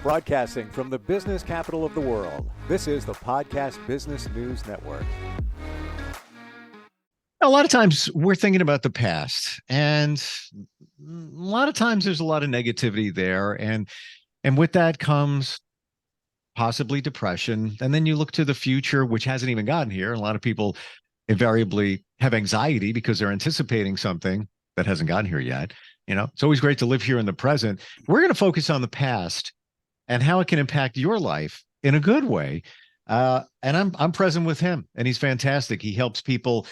Broadcasting from the business capital of the world, this is the Podcast Business News Network. A lot of times we're thinking about the past, and a lot of times there's a lot of negativity there, and with that comes possibly depression. And then you look to the future, which hasn't even gotten here. A lot of people invariably have anxiety because they're anticipating something that hasn't gotten here yet. You know, it's always great to live here in the present. We're going to focus on the past and how it can impact your life in a good way. And I'm present with him, and he's fantastic. He helps people,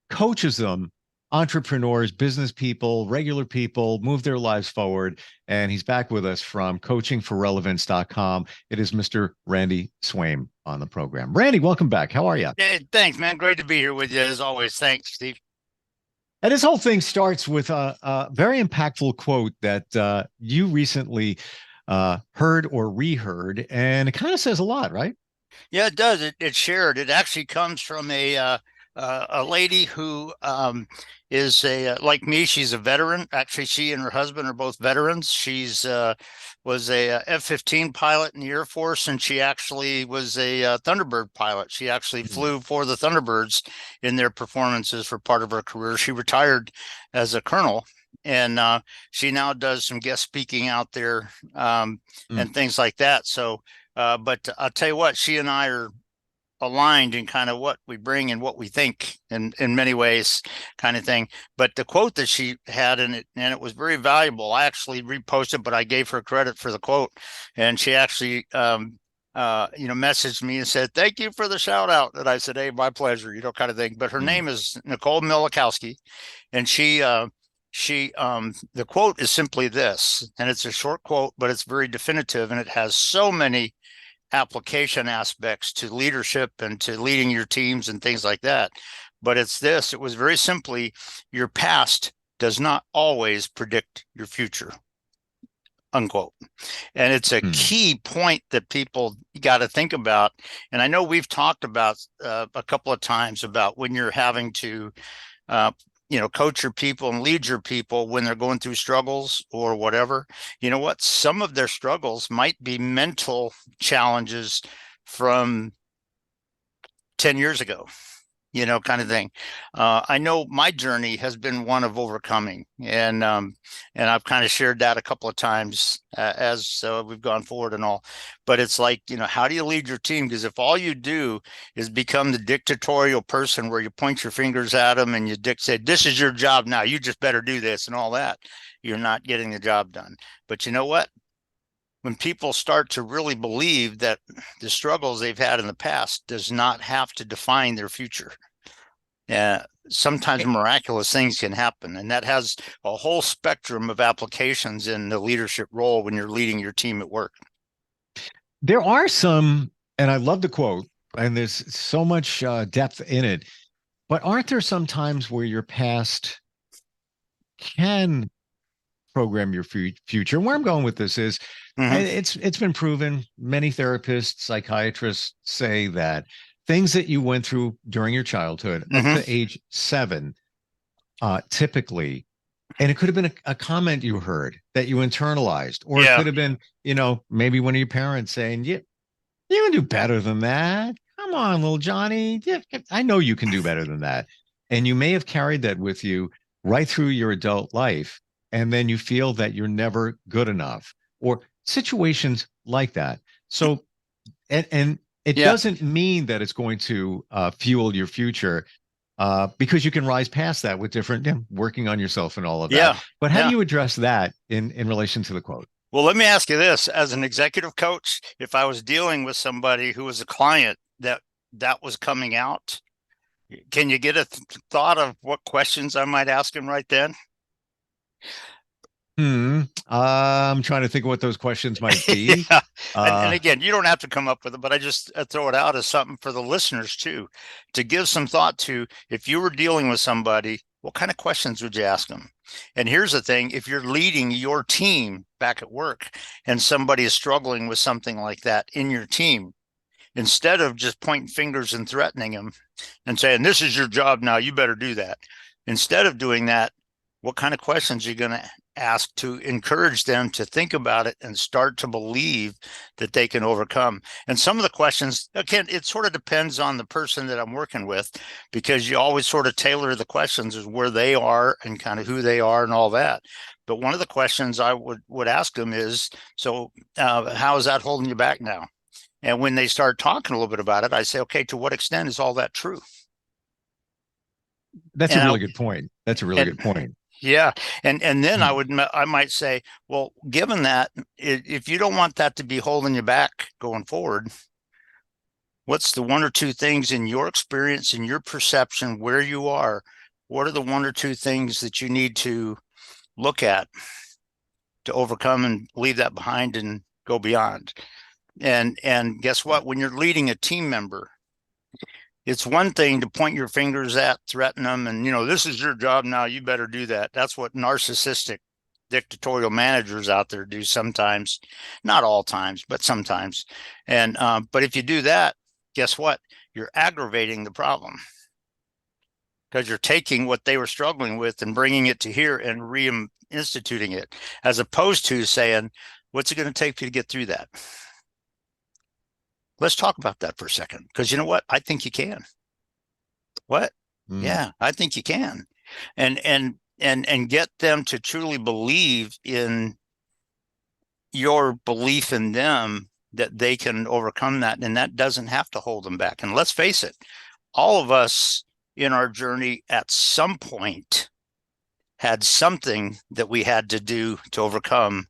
coaches them, entrepreneurs, business people, regular people, move their lives forward. And he's back with us from coachingforrelevance.com. It is Mr. Randy Swaim on the program. Randy, welcome back. How are you? Hey, thanks, man. Great to be here with you as always. Thanks, Steve. And this whole thing starts with a very impactful quote that you recently heard or reheard, and it kind of says a lot, right? Yeah, it does. It's shared. It actually comes from a lady who is like me. She's a veteran. Actually, she and her husband are both veterans. She's was a F-15 pilot in the Air Force, and she actually was a Thunderbird pilot. She actually flew for the Thunderbirds in their performances for part of her career. She retired as a colonel, and she now does some guest speaking out there and things like that. So, but I'll tell you what, she and I are aligned in kind of what we bring and what we think in many ways, kind of thing. But the quote that she had in it, and it was very valuable. I actually reposted, but I gave her credit for the quote, and she actually messaged me and said, "Thank you for the shout out." And I said, "Hey, my pleasure," kind of thing. But her name is Nicole Milikowski, and the quote is simply this, and it's a short quote, but it's very definitive, and it has so many application aspects to leadership and to leading your teams and things like that. But it's this: it was very simply, your past does not always predict your future, unquote. And it's a key point that people got to think about. And I know we've talked about a couple of times about when you're having to coach your people and lead your people when they're going through struggles or whatever. You know what? Some of their struggles might be mental challenges from 10 years ago, kind of thing. I know my journey has been one of overcoming, and I've kind of shared that a couple of times as we've gone forward and all. But it's like, how do you lead your team? Because if all you do is become the dictatorial person where you point your fingers at them and you say, "This is your job now, you just better do this," and all that, you're not getting the job done. But you know what? When people start to really believe that the struggles they've had in the past does not have to define their future, sometimes miraculous things can happen. And that has a whole spectrum of applications in the leadership role when you're leading your team at work. There are some, and I love the quote, and there's so much depth in it, but aren't there some times where your past can program your future? And where I'm going with this is, it's been proven. Many therapists, psychiatrists say that things that you went through during your childhood up to age 7, typically, and it could have been a comment you heard that you internalized, or it could have been, maybe one of your parents saying, you can do better than that. Come on, little Johnny. I know you can do better than that. And you may have carried that with you right through your adult life. And then you feel that you're never good enough, or situations like that. So, and it doesn't mean that it's going to fuel your future, because you can rise past that with different, working on yourself and all of that. But how do you address that in relation to the quote? Well, let me ask you this. As an executive coach, if I was dealing with somebody who was a client that was coming out, can you get a thought of what questions I might ask him right then? I'm trying to think of what those questions might be. And again, you don't have to come up with it, but I just throw it out as something for the listeners too, to give some thought to. If you were dealing with somebody, what kind of questions would you ask them? And here's the thing: if you're leading your team back at work and somebody is struggling with something like that in your team, instead of just pointing fingers and threatening them and saying, "This is your job now, you better do that," instead of doing that, what kind of questions are you going to ask to encourage them to think about it and start to believe that they can overcome. And some of the questions, again, it sort of depends on the person that I'm working with, because you always sort of tailor the questions as where they are and kind of who they are and all that. But one of the questions I would ask them is, so how is that holding you back now? And when they start talking a little bit about it, I say, okay, to what extent is all that true? That's And a really good point. That's a really good point. Yeah. And then I might say, well, given that, if you don't want that to be holding you back going forward, what's the one or two things in your experience, in your perception, where you are? What are the one or two things that you need to look at to overcome and leave that behind and go beyond? And guess what? When you're leading a team member, it's one thing to point your fingers at, threaten them, and, this is your job now, you better do that. That's what narcissistic dictatorial managers out there do sometimes, not all times, but sometimes. And but if you do that, guess what? You're aggravating the problem, because you're taking what they were struggling with and bringing it to here and reinstituting it, as opposed to saying, what's it going to take for you to get through that? Let's talk about that for a second, because you know what? I think you can. What? Yeah, I think you can. And get them to truly believe in your belief in them, that they can overcome that, and that doesn't have to hold them back. And let's face it, all of us in our journey at some point had something that we had to do to overcome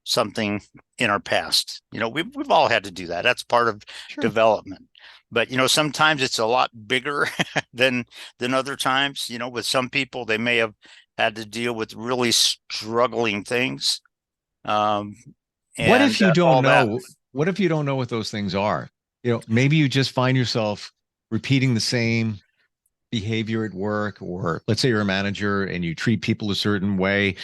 something in our past. We've all had to do that. That's part of development. But sometimes it's a lot bigger than other times. With some people, they may have had to deal with really struggling things. What if you don't know? What if you don't know what those things are? Maybe you just find yourself repeating the same behavior at work, or let's say you're a manager and you treat people a certain way.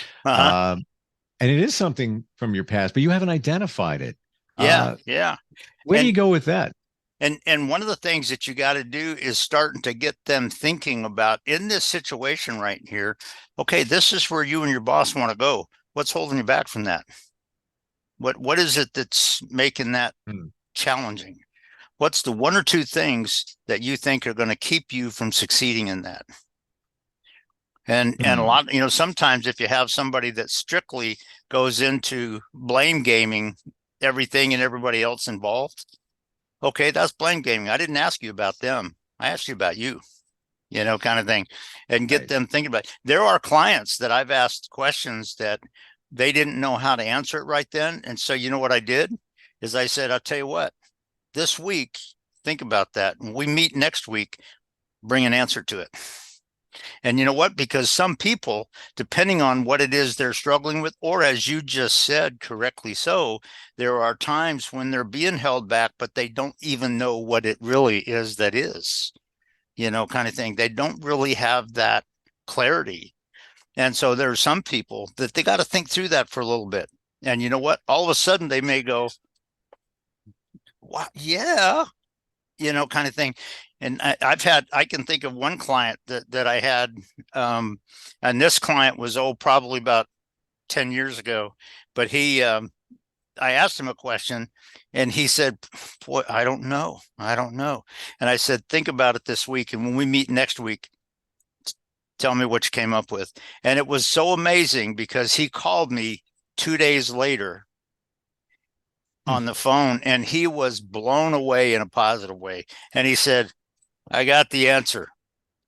And it is something from your past, but you haven't identified it. Yeah. Where do you go with that? And one of the things that you got to do is starting to get them thinking about, in this situation right here, okay, this is where you and your boss want to go. What's holding you back from that? What is it that's making that challenging? What's the one or two things that you think are going to keep you from succeeding in that? And a lot, sometimes if you have somebody that strictly goes into blame gaming everything and everybody else involved, okay, that's blame gaming. I didn't ask you about them. I asked you about you, kind of thing, and get them thinking about it. There are clients that I've asked questions that they didn't know how to answer it right then. And so, what I did is I said, I'll tell you what, this week, think about that. When we meet next week, bring an answer to it. And you know what? Because some people, depending on what it is they're struggling with, or as you just said, correctly so, there are times when they're being held back, but they don't even know what it really is that is, kind of thing. They don't really have that clarity. And so there are some people that they got to think through that for a little bit. And you know what? All of a sudden they may go, "What? Yeah," kind of thing. And I can think of one client that I had, and this client was, probably about 10 years ago, but I asked him a question and he said, boy, I don't know. And I said, think about it this week. And when we meet next week, tell me what you came up with. And it was so amazing, because he called me 2 days later on the phone, and he was blown away in a positive way. And he said, I got the answer.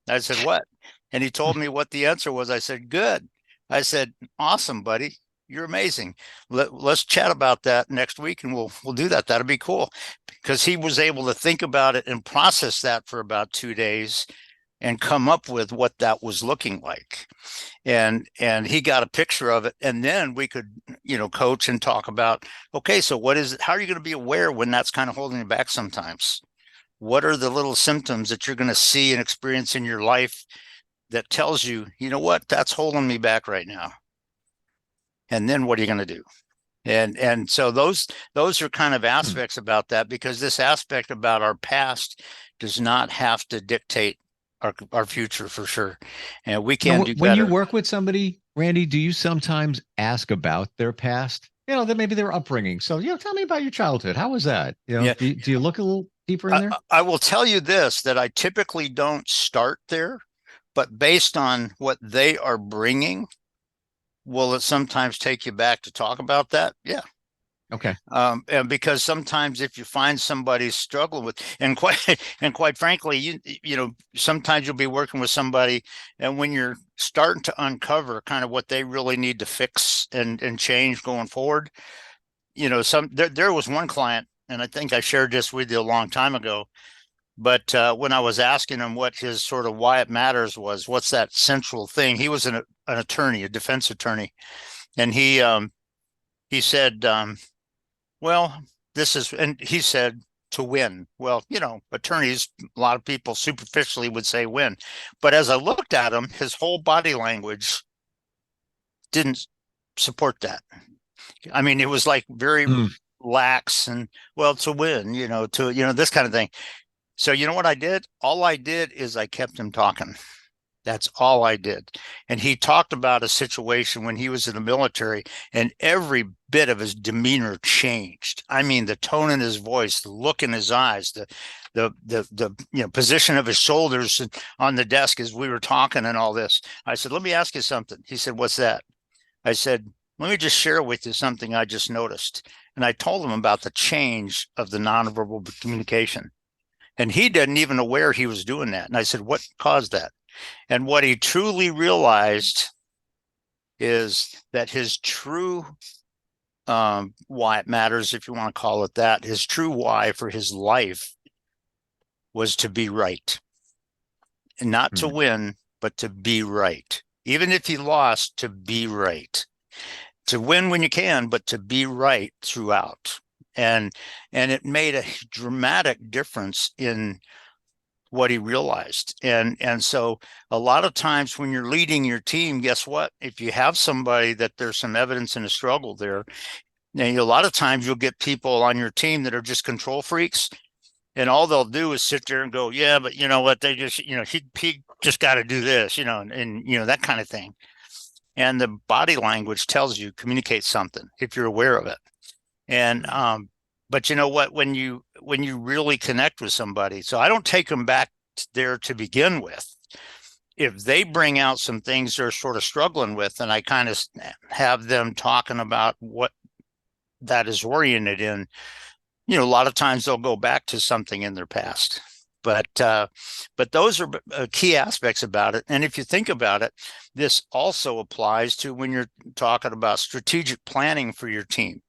I said, what? And he told me what the answer was. I said, good. I said, awesome, buddy. You're amazing. Let's chat about that next week, and we'll do that. That'll be cool. Because he was able to think about it and process that for about 2 days and come up with what that was looking like. And he got a picture of it. And then we could, coach and talk about, okay, so what is it? How are you going to be aware when that's kind of holding you back sometimes? What are the little symptoms that you're going to see and experience in your life that tells you, you know what, that's holding me back right now? And then what are you going to do? And so those are kind of aspects about that, because this aspect about our past does not have to dictate our future, for sure. And we can do better. When you work with somebody, Randy, do you sometimes ask about their past? That maybe their upbringing. So, tell me about your childhood. How was that? Yeah. Do you look a little deeper in there? I will tell you this, that I typically don't start there, but based on what they are bringing, will it sometimes take you back to talk about that? Yeah. Okay. And because sometimes if you find somebody struggling with, and quite frankly, sometimes you'll be working with somebody, and when you're starting to uncover kind of what they really need to fix and change going forward, there was one client, and I think I shared this with you a long time ago, but when I was asking him what his sort of why it matters was, what's that central thing? He was an attorney, a defense attorney, and he said, well, and he said, to win. Well, attorneys, a lot of people superficially would say win. But as I looked at him, his whole body language didn't support that. I mean, it was like very lax and, well, to win, this kind of thing. So you know what I did? All I did is I kept him talking. That's all I did. And he talked about a situation when he was in the military, and every bit of his demeanor changed. I mean, the tone in his voice, the look in his eyes, the position of his shoulders on the desk as we were talking and all this. I said, let me ask you something. He said, what's that? I said, let me just share with you something I just noticed. And I told him about the change of the nonverbal communication. And he didn't even aware he was doing that. And I said, what caused that? And what he truly realized is that his true why it matters, if you want to call it that, his true why for his life was to be right. And not to win, but to be right. Even if he lost, to be right. To win when you can, but to be right throughout. And it made a dramatic difference in what he realized. And so a lot of times when you're leading your team, guess what? If you have somebody that there's some evidence in a struggle there, a lot of times you'll get people on your team that are just control freaks, and all they'll do is sit there and go, yeah, but you know what? They just, he just got to do this, and that kind of thing. And the body language tells you, communicates something if you're aware of it. And but you know what, when you really connect with somebody, so I don't take them back there to begin with. If they bring out some things they're sort of struggling with, and I kind of have them talking about what that is oriented in, a lot of times they'll go back to something in their past. But those are key aspects about it. And if you think about it, this also applies to when you're talking about strategic planning for your team.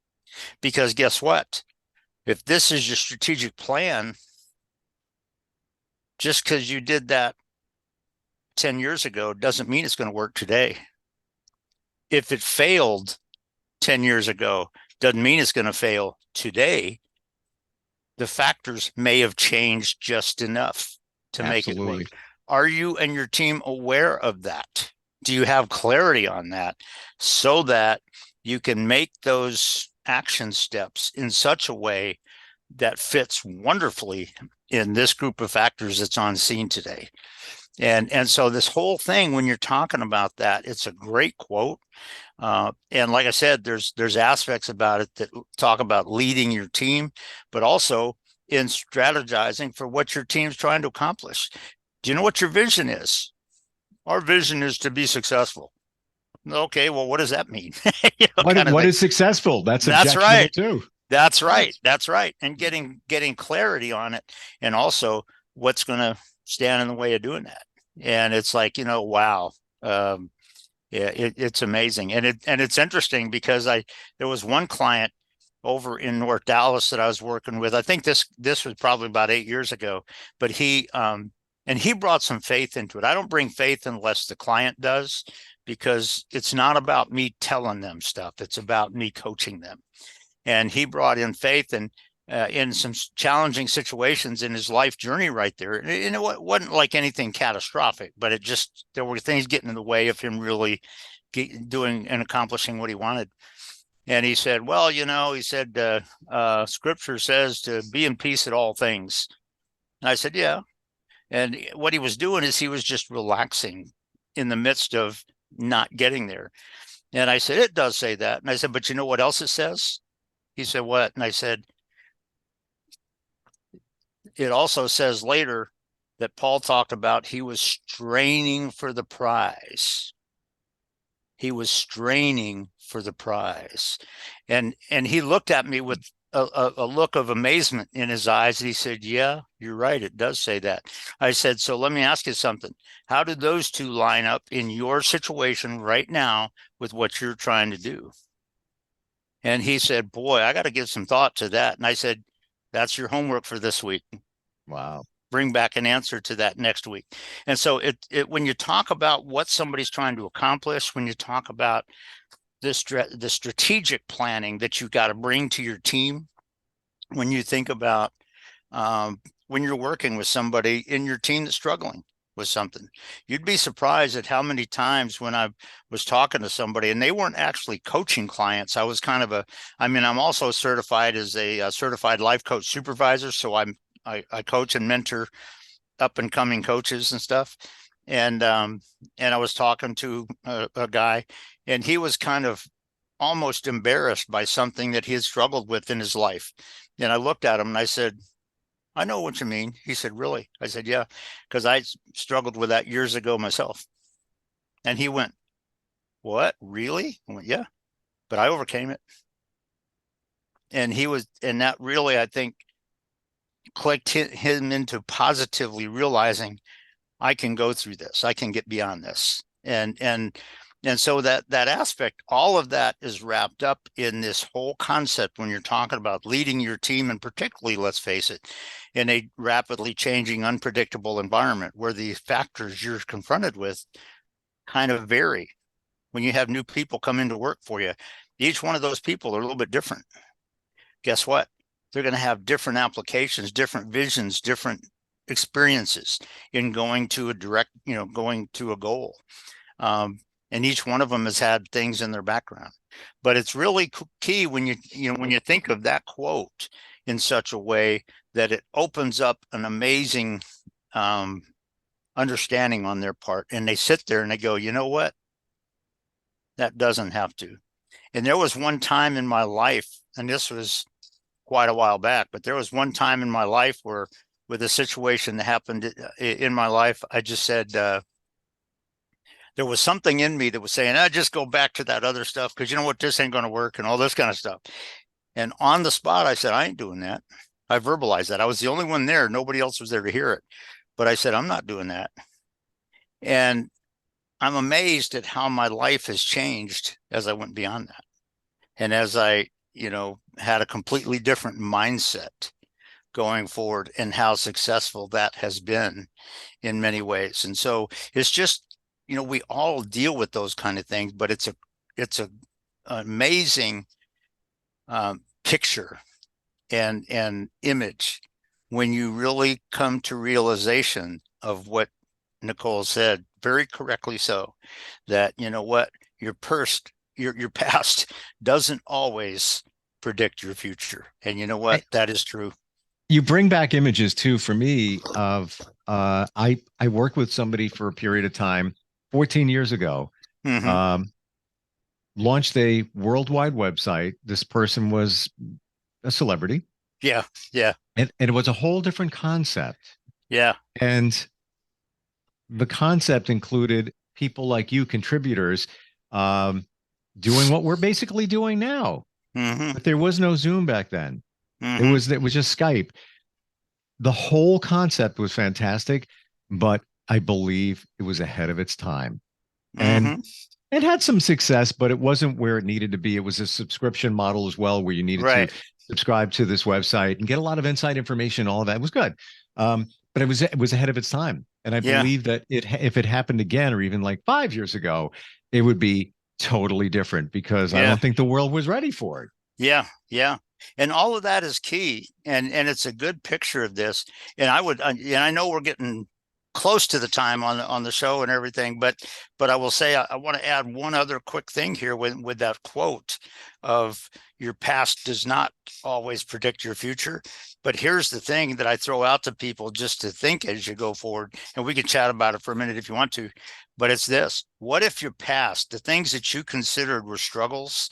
Because guess what? If this is your strategic plan, just because you did that 10 years ago doesn't mean it's going to work today. If it failed 10 years ago, doesn't mean it's going to fail today. The factors may have changed just enough to make it work. Are you and your team aware of that? Do you have clarity on that so that you can make those action steps in such a way that fits wonderfully in this group of factors that's on scene today? And so this whole thing, when you're talking about that, it's a great quote. And like I said, there's aspects about it that talk about leading your team, but also in strategizing for what your team's trying to accomplish. Do you know what your vision is? Our vision is to be successful. Okay, well, what does that mean? What is successful? That's right too. That's right. And getting clarity on it, and also what's going to stand in the way of doing that. And it's like, wow. It's amazing. And it's interesting because there was one client over in North Dallas that I was working with. I think this was probably about 8 years ago, but he brought some faith into it. I don't bring faith unless the client does, because it's not about me telling them stuff. It's about me coaching them. And he brought in faith and in some challenging situations in his life journey right there. And it wasn't like anything catastrophic, but there were things getting in the way of him really doing and accomplishing what he wanted. And he said, well, scripture says to be in peace at all things. And I said, yeah. And what he was doing is he was just relaxing in the midst of not getting there. And I said, it does say that. And I said, but you know what else it says? He said, what? And I said, it also says later that Paul talked about he was straining for the prize. He was straining for the prize. And he looked at me with a look of amazement in his eyes. And he said, yeah, you're right. It does say that. I said, so let me ask you something. How did those two line up in your situation right now with what you're trying to do? And he said, boy, I got to give some thought to that. And I said, that's your homework for this week. Wow. Bring back an answer to that next week. And so when you talk about what somebody's trying to accomplish, when you talk about the strategic planning that you got to bring to your team, when you think about when you're working with somebody in your team that's struggling with something, you'd be surprised at how many times when I was talking to somebody and they weren't actually coaching clients. I was kind of I'm also certified as a certified life coach supervisor. So I coach and mentor up and coming coaches and stuff. And I was talking to a guy, and he was kind of almost embarrassed by something that he had struggled with in his life. And I looked at him and I said, I know what you mean. He said, really? I said, yeah, because I struggled with that years ago myself. And he went, what, really? I went, yeah, but I overcame it. And that really, I think, clicked him into positively realizing I can go through this. I can get beyond this. And so that aspect, all of that is wrapped up in this whole concept when you're talking about leading your team, and particularly, let's face it, in a rapidly changing, unpredictable environment where the factors you're confronted with kind of vary. When you have new people come into work for you, each one of those people are a little bit different. Guess what? They're going to have different applications, different visions, different experiences in going to a goal. And each one of them has had things in their background. But it's really key when you think of that quote in such a way that it opens up an amazing understanding on their part. And they sit there and they go, you know what? That doesn't have to. And there was one time in my life, and this was quite a while back, but there was one time in my life where, with a situation that happened in my life, I just said, there was something in me that was saying, I just go back to that other stuff, because you know what, this ain't going to work and all this kind of stuff. And on the spot, I said, I ain't doing that. I verbalized that. I was the only one there. Nobody else was there to hear it. But I said, I'm not doing that. And I'm amazed at how my life has changed as I went beyond that. And as I had a completely different mindset going forward, and how successful that has been in many ways. And so it's just, we all deal with those kind of things, but it's an amazing picture and image when you really come to realization of what Nicole said, very correctly so, that your past doesn't always predict your future. And you know what? That is true. You bring back images too, for me, of I worked with somebody for a period of time 14 years ago. Mm-hmm. Launched a worldwide website. This person was a celebrity. Yeah. And it was a whole different concept. Yeah. And the concept included people like you, contributors, doing what we're basically doing now. Mm-hmm. But there was no Zoom back then. Mm-hmm. It was just Skype. The whole concept was fantastic, but I believe it was ahead of its time. Mm-hmm. And it had some success, but it wasn't where it needed to be. It was a subscription model as well, where you needed to subscribe to this website and get a lot of inside information. All of that was good. But it was ahead of its time. And I believe that if it happened again, or even like 5 years ago, it would be totally different, because I don't think the world was ready for it. Yeah. And all of that is key. And it's a good picture of this. And I know we're getting close to the time on the show and everything, but I will say, I want to add one other quick thing here with that quote of, your past does not always predict your future. But here's the thing that I throw out to people just to think as you go forward, and we can chat about it for a minute if you want to. But it's this: what if your past, the things that you considered were struggles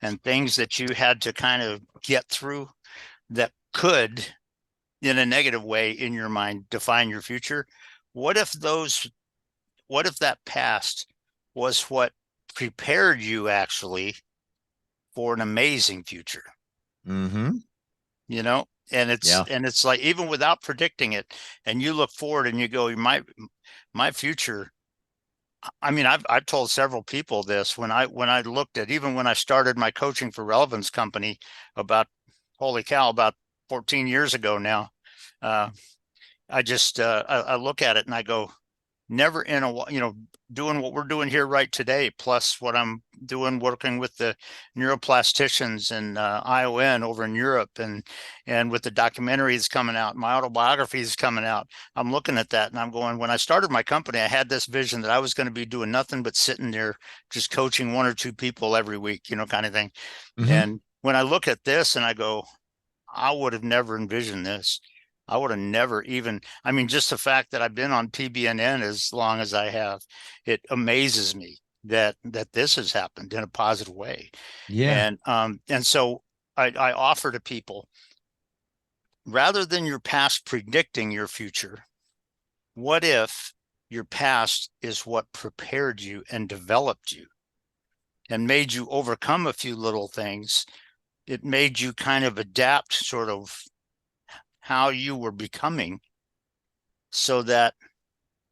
and things that you had to kind of get through that could, in a negative way in your mind, define your future? What if that past was what prepared you actually for an amazing future? Mm-hmm. You know, and Yeah. it's like, even without predicting it, and you look forward and you go, my future. I mean, I've told several people this when I looked at, even when I started my coaching for relevance company about, holy cow, about 14 years ago now. I look at it and I go, never in a, doing what we're doing here right today, plus what I'm doing working with the neuroplasticians and ION over in Europe, and with the documentaries coming out, my autobiography is coming out. I'm looking at that and I'm going, when I started my company, I had this vision that I was going to be doing nothing but sitting there just coaching one or two people every week, kind of thing. Mm-hmm. And when I look at this and I go, I would have never envisioned this. I would have never even, I mean, just the fact that I've been on PBNN as long as I have, it amazes me that this has happened in a positive way. Yeah. And so I offer to people, rather than your past predicting your future, what if your past is what prepared you and developed you and made you overcome a few little things? It made you kind of adapt sort of how you were becoming, so that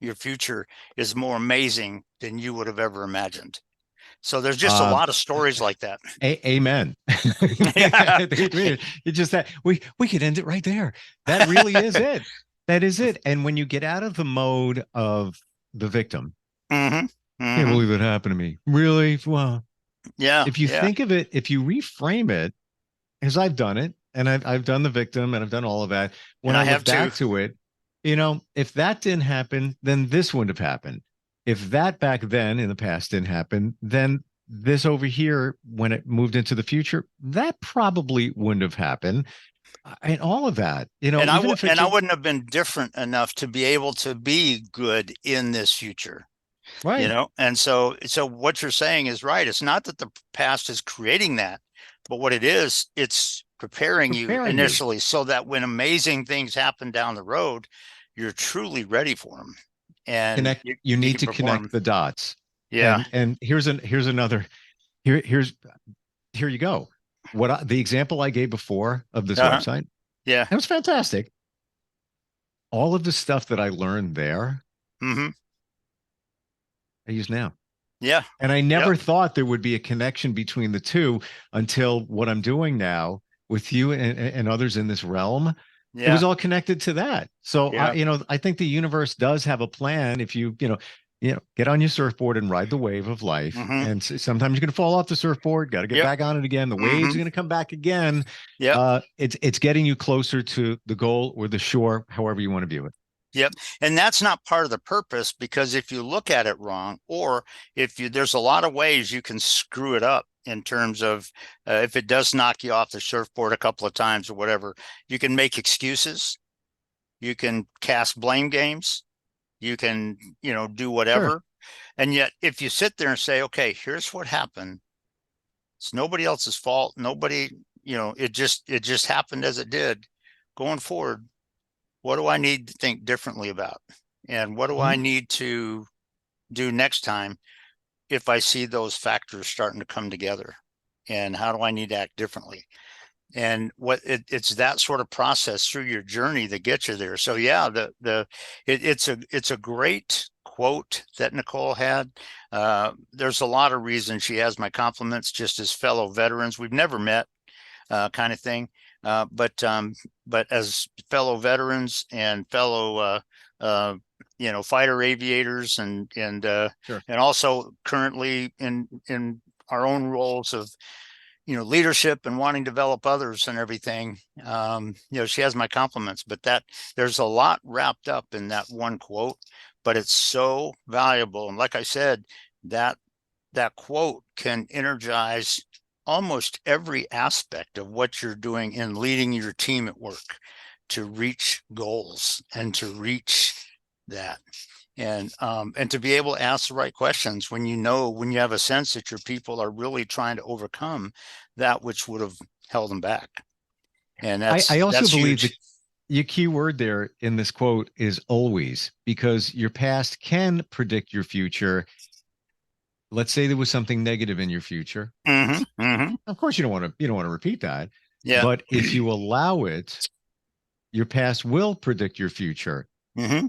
your future is more amazing than you would have ever imagined. So there's just a lot of stories like that. Amen. Yeah. It's just that we could end it right there. That really is it. That is it. And when you get out of the mode of the victim, Mm-hmm. can't Mm-hmm. believe it happened to me. Really? Well, Yeah. if you Yeah. think of it, if you reframe it, because I've done it, and I've done the victim, and I've done all of that. When And I I look have too. back to it, if that didn't happen, then this wouldn't have happened. If that back then in the past didn't happen, then this over here, when it moved into the future, that probably wouldn't have happened. And all of that, And even if it's I wouldn't have been different enough to be able to be good in this future. right, And so what you're saying is right. It's not that the past is creating that, but what it is, it's preparing you preparing you. initially so that when amazing things happen down the road, you're truly ready for them, and Connect. You you need can to perform connect them. the dots. Yeah. And here's another. Here you go. The example I gave before of this Uh-huh. website, Yeah. it was fantastic. All of the stuff that I learned there, Mm-hmm. I use now. Yeah. And I Yep. never thought there would be a connection between the two until what I'm doing now with you and others in this realm. It was Yeah. all connected to that. So Yeah. I think the universe does have a plan. If get on your surfboard and ride the wave of life. Mm-hmm. And sometimes you're going to fall off the surfboard, got to get Yep. back on it again. The waves Mm-hmm. are going to come back again. Yep. It's getting you closer to the goal or the shore, however you want to view it. Yep. And that's not part of the purpose, because if you look at it wrong, or there's a lot of ways you can screw it up in terms of, if it does knock you off the surfboard a couple of times or whatever, you can make excuses. You can cast blame games. You can, do Sure. whatever. And yet, if you sit there and say, okay, here's what happened. It's nobody else's fault. Nobody, it just happened as it did. Going forward, what do I need to think differently about? And what do I Mhm. need to do next time if I see those factors starting to come together? And how do I need to act differently? And it's that sort of process through your journey that gets you there. So yeah, it's a great quote that Nicole had. There's a lot of reasons she has my compliments, just as fellow veterans. We've never met, kind of thing. But as fellow veterans and fellow, fighter aviators, Sure. and also currently in our own roles of, leadership and wanting to develop others and everything. She has my compliments, but there's a lot wrapped up in that one quote, but it's so valuable. And like I said, that quote can energize almost every aspect of what you're doing in leading your team at work to reach goals and to reach that. and to be able to ask the right questions when you have a sense that your people are really trying to overcome that which would have held them back. And I also that's believe huge. that your key word there in this quote is always, because your past can predict your future. Let's say there was something negative in your future. Of course, you don't want to repeat that. Yeah. But if you allow it, your past will predict your future. hmm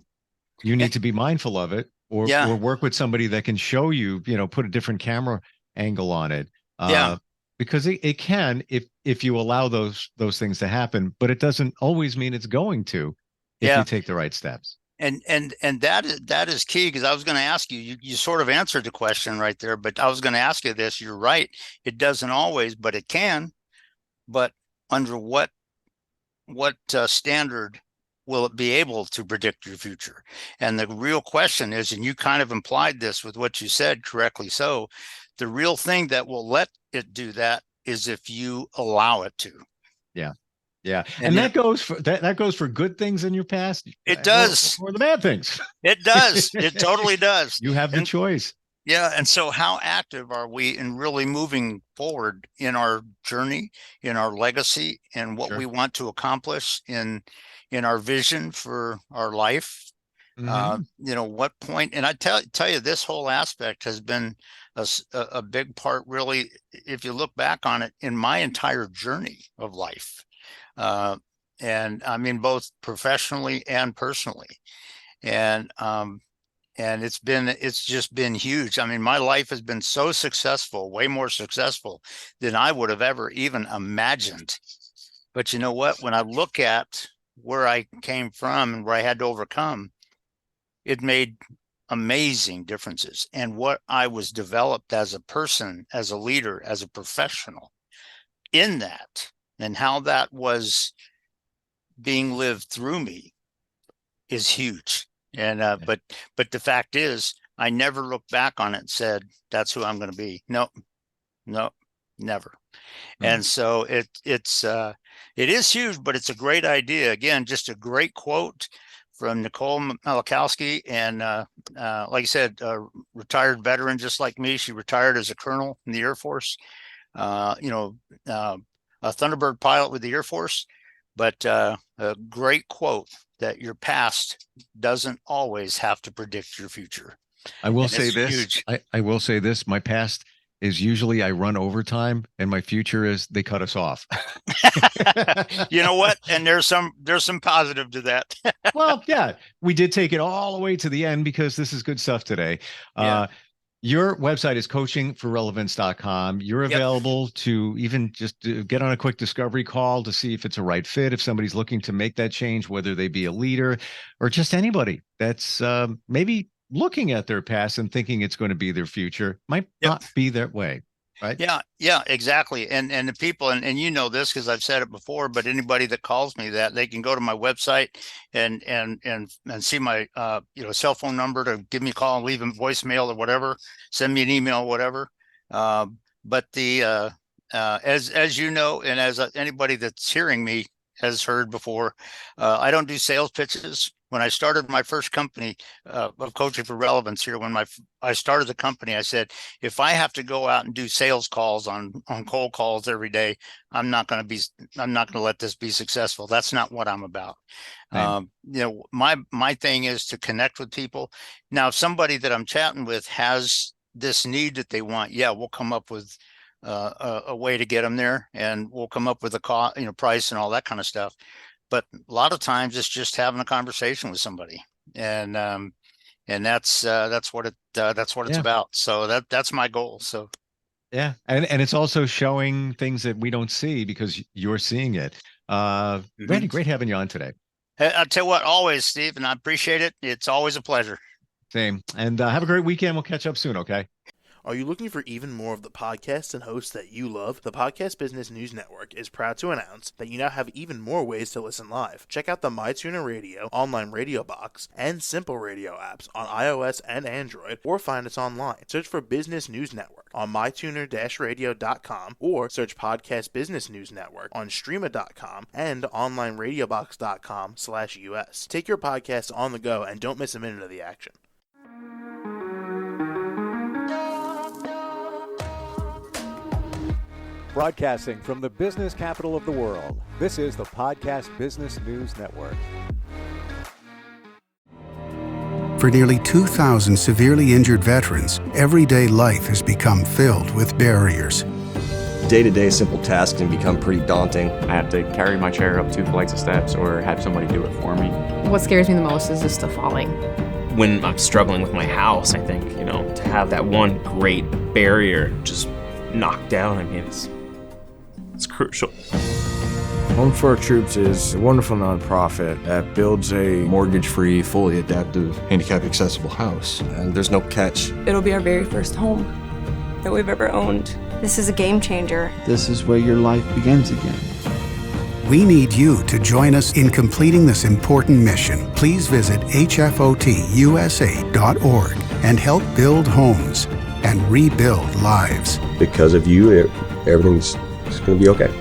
You need to be mindful of it, Yeah. or work with somebody that can show you, put a different camera angle on it. Yeah. Because it can, if you allow those things to happen, but it doesn't always mean it's going to if you Yeah. take the right steps. And that is key, because I was going to ask you sort of answered the question right there, but I was going to ask you this. You're right. It doesn't always, but it can. But under what standard will it be able to predict your future? And the real question is, and you kind of implied this with what you said, correctly so, the real thing that will let it do that is if you allow it to. Yeah. Yeah. And And that goes for good things in your past, it or does. the bad things. It does. It totally does. You have the choice. Yeah. And so how active are we in really moving forward in our journey, in our legacy, and what Sure. we want to accomplish in our vision for our life? What point? And I tell you, this whole aspect has been a big part, really, if you look back on it, in my entire journey of life. And I mean, both professionally and personally. And it's just been huge. I mean, my life has been so successful, way more successful than I would have ever even imagined. But you know what? When I look at where I came from and where I had to overcome, it made amazing differences. And what I was developed as a person, as a leader, as a professional in that, and how that was being lived through me is huge. And but the fact is, I never looked back on it and said, that's who I'm going to be. No, never. And so it is huge, but it's a great idea. Again, just a great quote from Nicole Malachowski. And like I said, retired veteran, just like me. She retired as a colonel in the Air Force, a Thunderbird pilot with the Air Force. But a great quote that your past doesn't always have to predict your future. I will say this. I will say this. My past is usually I run overtime, and my future is they cut us off. You know what? And there's some positive to that. Well, yeah, we did take it all the way to the end because this is good stuff today. Yeah. Your website is coachingforrelevance.com. You're available to even just get on a quick discovery call to see if it's a right fit. If somebody's looking to make that change, whether they be a leader or just anybody that's maybe looking at their past and thinking it's going to be their future, might not be that way. Right. Yeah, exactly. And the people, and you know this because I've said it before, but anybody that calls me that, they can go to my website and see my cell phone number to give me a call and leave a voicemail or whatever, send me an email, whatever. But the as you know, and as anybody that's hearing me has heard before, I don't do sales pitches. When I started my first company of coaching for relevance here, when I started the company, I said, if I have to go out and do sales calls on cold calls every day, I'm not going to let this be successful. That's not what I'm about. My thing is to connect with people. Now, if somebody that I'm chatting with has this need that they want, we'll come up with a way to get them there, and we'll come up with a price and all that kind of stuff. But a lot of times it's just having a conversation with somebody, and that's what it's about. So that's my goal. So yeah, and it's also showing things that we don't see because you're seeing it. Randy, great having you on today. I'll tell you what, always, Steve, and I appreciate it. It's always a pleasure. Same. And have a great weekend. We'll catch up soon. Okay. Are you looking for even more of the podcasts and hosts that you love? The Podcast Business News Network is proud to announce that you now have even more ways to listen live. Check out the MyTuner Radio, online radio box, and Simple Radio apps on iOS and Android, or find us online. Search for Business News Network on mytuner-radio.com, or search Podcast Business News Network on streama.com and onlineradiobox.com/US. Take your podcast on the go and don't miss a minute of the action. Broadcasting from the business capital of the world, this is the Podcast Business News Network. For nearly 2,000 severely injured veterans, everyday life has become filled with barriers. Day-to-day simple tasks can become pretty daunting. I have to carry my chair up 2 flights of steps or have somebody do it for me. What scares me the most is just the falling. When I'm struggling with my house, I think, to have that one great barrier just knocked down, it's crucial. Home for Our Troops is a wonderful nonprofit that builds a mortgage-free, fully adaptive, handicap-accessible house. And there's no catch. It'll be our very first home that we've ever owned. This is a game changer. This is where your life begins again. We need you to join us in completing this important mission. Please visit hfotusa.org and help build homes and rebuild lives. Because of you, everything's going to be okay.